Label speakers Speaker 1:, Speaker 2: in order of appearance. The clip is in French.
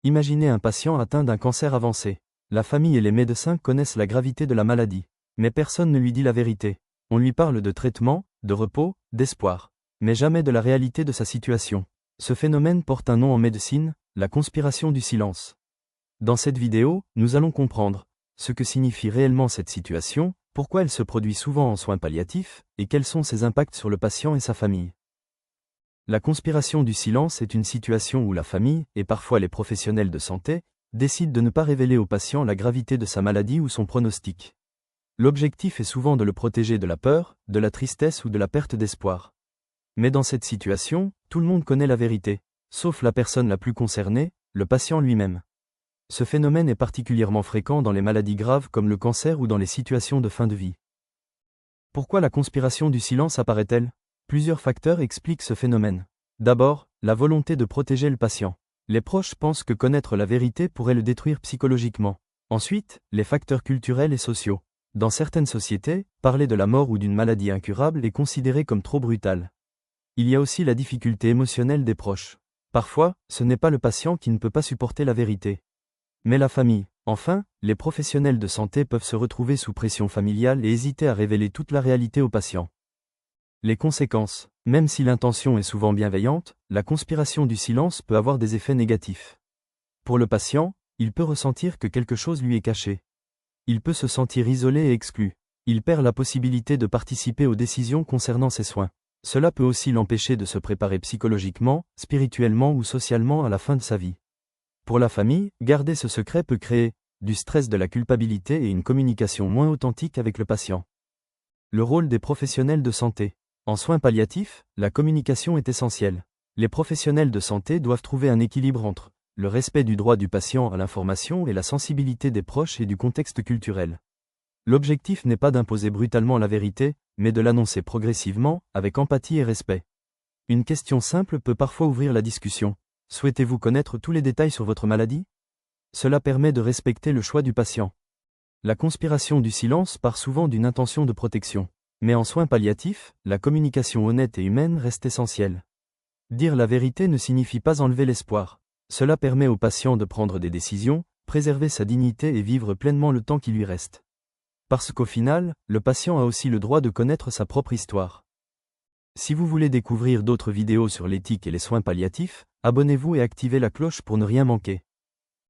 Speaker 1: Imaginez un patient atteint d'un cancer avancé. La famille et les médecins connaissent la gravité de la maladie. Mais personne ne lui dit la vérité. On lui parle de traitement, de repos, d'espoir. Mais jamais de la réalité de sa situation. Ce phénomène porte un nom en médecine, la conspiration du silence. Dans cette vidéo, nous allons comprendre ce que signifie réellement cette situation, pourquoi elle se produit souvent en soins palliatifs, et quels sont ses impacts sur le patient et sa famille. La conspiration du silence est une situation où la famille, et parfois les professionnels de santé, décident de ne pas révéler au patient la gravité de sa maladie ou son pronostic. L'objectif est souvent de le protéger de la peur, de la tristesse ou de la perte d'espoir. Mais dans cette situation, tout le monde connaît la vérité, sauf la personne la plus concernée, le patient lui-même. Ce phénomène est particulièrement fréquent dans les maladies graves comme le cancer ou dans les situations de fin de vie. Pourquoi la conspiration du silence apparaît-elle ? Plusieurs facteurs expliquent ce phénomène. D'abord, la volonté de protéger le patient. Les proches pensent que connaître la vérité pourrait le détruire psychologiquement. Ensuite, les facteurs culturels et sociaux. Dans certaines sociétés, parler de la mort ou d'une maladie incurable est considéré comme trop brutal. Il y a aussi la difficulté émotionnelle des proches. Parfois, ce n'est pas le patient qui ne peut pas supporter la vérité, mais la famille. Enfin, les professionnels de santé peuvent se retrouver sous pression familiale et hésiter à révéler toute la réalité au patient. Les conséquences. Même si l'intention est souvent bienveillante, la conspiration du silence peut avoir des effets négatifs. Pour le patient, il peut ressentir que quelque chose lui est caché. Il peut se sentir isolé et exclu. Il perd la possibilité de participer aux décisions concernant ses soins. Cela peut aussi l'empêcher de se préparer psychologiquement, spirituellement ou socialement à la fin de sa vie. Pour la famille, garder ce secret peut créer du stress, de la culpabilité et une communication moins authentique avec le patient. Le rôle des professionnels de santé. En soins palliatifs, la communication est essentielle. Les professionnels de santé doivent trouver un équilibre entre le respect du droit du patient à l'information et la sensibilité des proches et du contexte culturel. L'objectif n'est pas d'imposer brutalement la vérité, mais de l'annoncer progressivement, avec empathie et respect. Une question simple peut parfois ouvrir la discussion. Souhaitez-vous connaître tous les détails sur votre maladie ? Cela permet de respecter le choix du patient. La conspiration du silence part souvent d'une intention de protection. Mais en soins palliatifs, la communication honnête et humaine reste essentielle. Dire la vérité ne signifie pas enlever l'espoir. Cela permet au patient de prendre des décisions, préserver sa dignité et vivre pleinement le temps qui lui reste. Parce qu'au final, le patient a aussi le droit de connaître sa propre histoire. Si vous voulez découvrir d'autres vidéos sur l'éthique et les soins palliatifs, abonnez-vous et activez la cloche pour ne rien manquer.